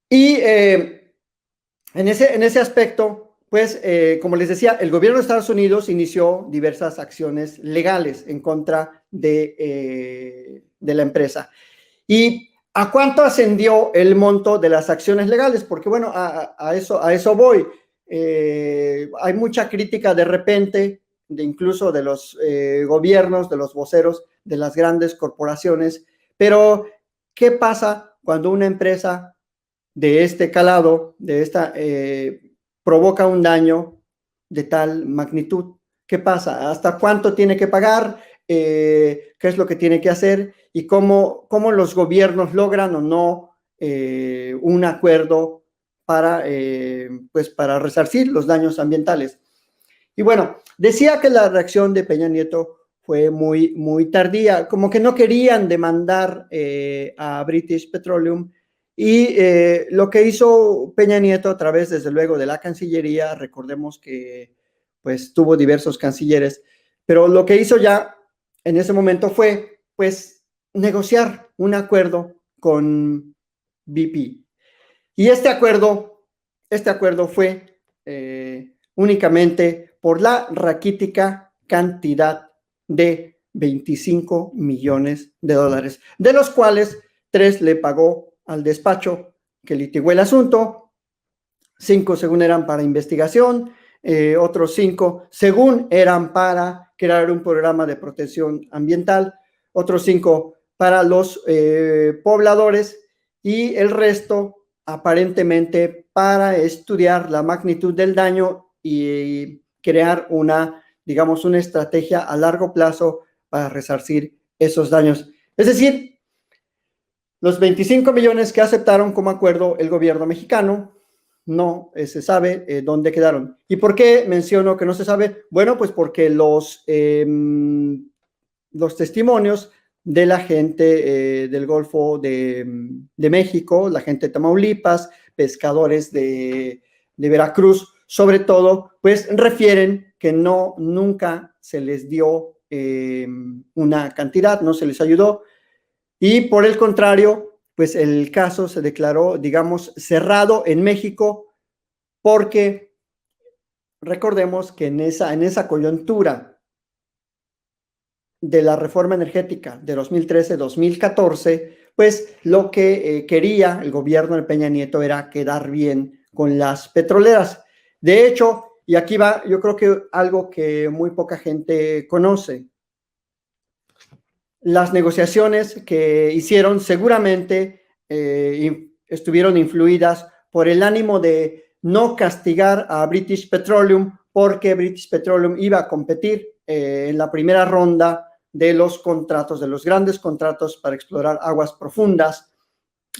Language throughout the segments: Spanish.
Y en ese aspecto, pues, como les decía, el gobierno de Estados Unidos inició diversas acciones legales en contra de la empresa. ¿Y a cuánto ascendió el monto de las acciones legales? Porque, bueno, a eso voy. Hay mucha crítica de repente, incluso de los gobiernos, de los voceros, de las grandes corporaciones, pero ¿qué pasa cuando una empresa de este calado, provoca un daño de tal magnitud? ¿Qué pasa? ¿Hasta cuánto tiene que pagar? ¿Qué es lo que tiene que hacer? ¿Y cómo los gobiernos logran o no un acuerdo para resarcir los daños ambientales? Y bueno, decía que la reacción de Peña Nieto fue muy, muy tardía, como que no querían demandar a British Petroleum. Y lo que hizo Peña Nieto a través, desde luego, de la Cancillería, recordemos que pues tuvo diversos cancilleres, pero lo que hizo ya en ese momento fue pues negociar un acuerdo con BP. Y este acuerdo fue únicamente por la raquítica cantidad de 25 millones de dólares, de los cuales 3 le pagó al despacho que litigó el asunto, 5 según eran para investigación, otros 5 según eran para crear un programa de protección ambiental, otros 5 para los pobladores y el resto aparentemente para estudiar la magnitud del daño y crear digamos, una estrategia a largo plazo para resarcir esos daños. Es decir, los 25 millones que aceptaron como acuerdo el gobierno mexicano, no se sabe dónde quedaron. ¿Y por qué menciono que no se sabe? Bueno, pues porque los testimonios de la gente del Golfo de México, la gente de Tamaulipas, pescadores de Veracruz, sobre todo, pues refieren que nunca se les dio una cantidad, no se les ayudó. Y por el contrario, pues el caso se declaró, digamos, cerrado en México porque recordemos que en esa coyuntura de la reforma energética de 2013-2014, pues lo que quería el gobierno de Peña Nieto era quedar bien con las petroleras. De hecho, y aquí va, yo creo que algo que muy poca gente conoce, las negociaciones que hicieron seguramente estuvieron influidas por el ánimo de no castigar a British Petroleum, porque British Petroleum iba a competir en la primera ronda de los contratos, de los grandes contratos para explorar aguas profundas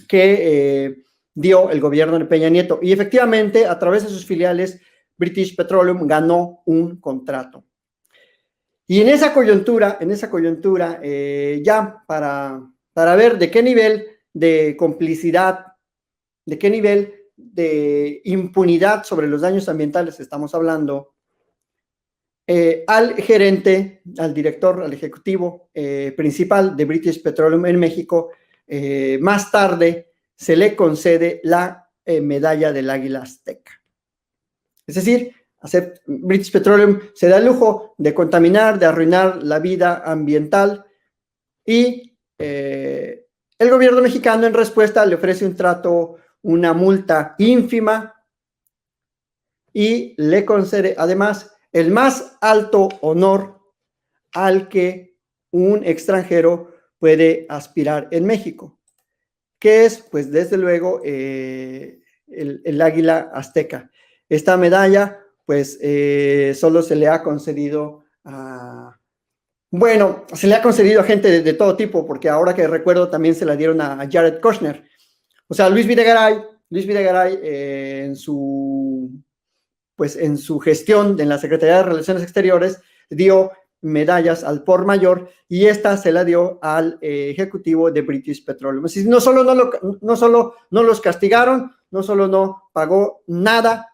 que dio el gobierno de Peña Nieto. Y efectivamente, a través de sus filiales, British Petroleum ganó un contrato. Y en esa coyuntura, ya para ver de qué nivel de complicidad, de qué nivel de impunidad sobre los daños ambientales estamos hablando, al gerente, al director, al ejecutivo principal de British Petroleum en México, más tarde se le concede la medalla del Águila Azteca. Es decir, British Petroleum se da el lujo de contaminar, de arruinar la vida ambiental y el gobierno mexicano en respuesta le ofrece un trato, una multa ínfima y le concede además el más alto honor al que un extranjero puede aspirar en México, que es, pues desde luego, el Águila Azteca. Esta medalla pues solo se le ha concedido se le ha concedido a gente de todo tipo, porque ahora que recuerdo también se la dieron a Jared Kushner. O sea, Luis Videgaray en su gestión en la Secretaría de Relaciones Exteriores dio medallas al por mayor y esta se la dio al ejecutivo de British Petroleum. Es decir, no solo no los castigaron, no solo no pagó nada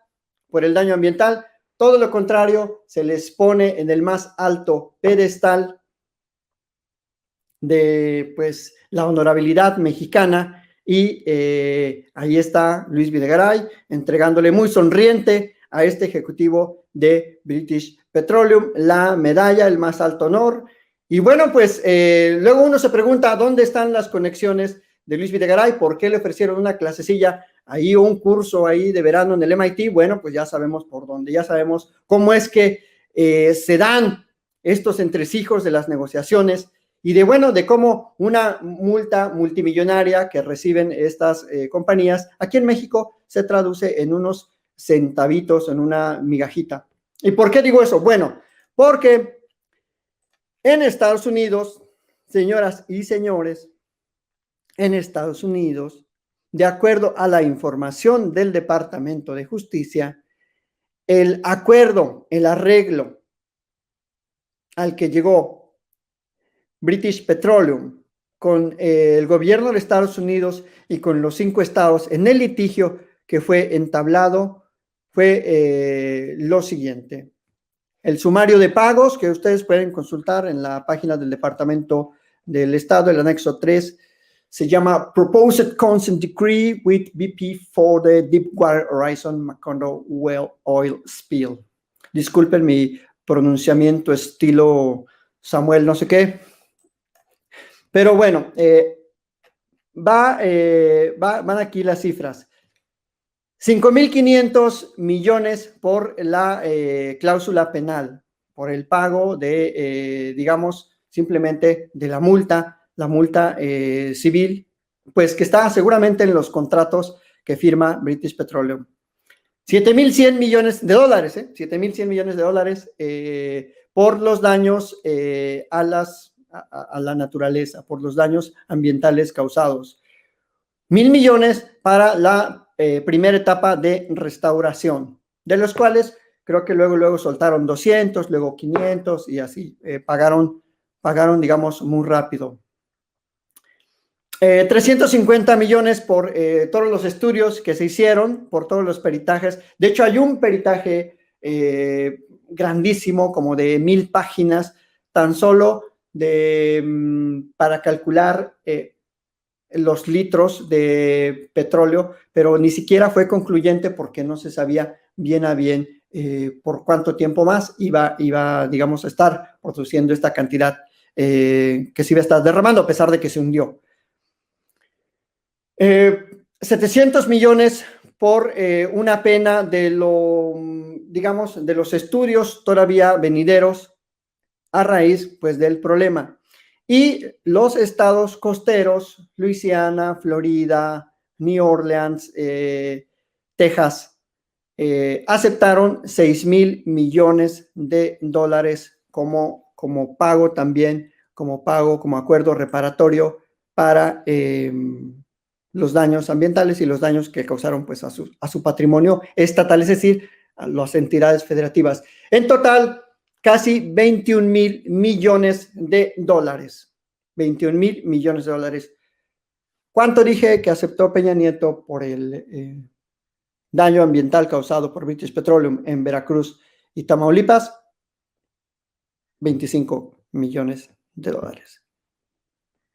por el daño ambiental, todo lo contrario, se les pone en el más alto pedestal de pues la honorabilidad mexicana y ahí está Luis Videgaray entregándole muy sonriente a este ejecutivo de British Petroleum la medalla, el más alto honor. Y bueno, pues luego uno se pregunta dónde están las conexiones de Luis Videgaray, por qué le ofrecieron una clasecilla ahí o un curso ahí de verano en el MIT. Bueno, pues ya sabemos por dónde, ya sabemos cómo es que se dan estos entresijos de las negociaciones y de, bueno, de cómo una multa multimillonaria que reciben estas compañías aquí en México se traduce en unos centavitos, en una migajita. ¿Y por qué digo eso? Bueno, porque en Estados Unidos, señoras y señores, en Estados Unidos, de acuerdo a la información del Departamento de Justicia, el acuerdo, el arreglo al que llegó British Petroleum con el gobierno de Estados Unidos y con los 5 estados en el litigio que fue entablado fue lo siguiente. El sumario de pagos que ustedes pueden consultar en la página del Departamento del Estado, el anexo 3, se llama Proposed Consent Decree with BP for the Deepwater Horizon Macondo Well Oil Spill. Disculpen mi pronunciamiento estilo Samuel no sé qué. Pero bueno, van aquí las cifras. 5.500 millones por la cláusula penal, por el pago de, digamos, simplemente de la multa civil, pues que está seguramente en los contratos que firma British Petroleum. 7.100 millones de dólares, 7.100 millones de dólares por los daños a la naturaleza, por los daños ambientales causados. 1.000 millones para la primera etapa de restauración, de los cuales creo que luego soltaron 200, luego 500 y así, pagaron, digamos, muy rápido. 350 millones por todos los estudios que se hicieron, por todos los peritajes. De hecho, hay un peritaje grandísimo, como de 1,000 páginas, tan solo para calcular los litros de petróleo, pero ni siquiera fue concluyente porque no se sabía bien a bien por cuánto tiempo más iba, digamos, a estar produciendo esta cantidad que se iba a estar derramando, a pesar de que se hundió. 700 millones por una pena de digamos, de los estudios todavía venideros a raíz, pues, del problema. Y los estados costeros, Luisiana, Florida, New Orleans, Texas, aceptaron 6,000 millones de dólares como pago también, como acuerdo reparatorio para los daños ambientales y los daños que causaron, pues, a su patrimonio estatal, es decir, a las entidades federativas. En total, casi 21,000 millones de dólares. 21,000 millones de dólares. ¿Cuánto dije que aceptó Peña Nieto por el daño ambiental causado por British Petroleum en Veracruz y Tamaulipas? 25 millones de dólares.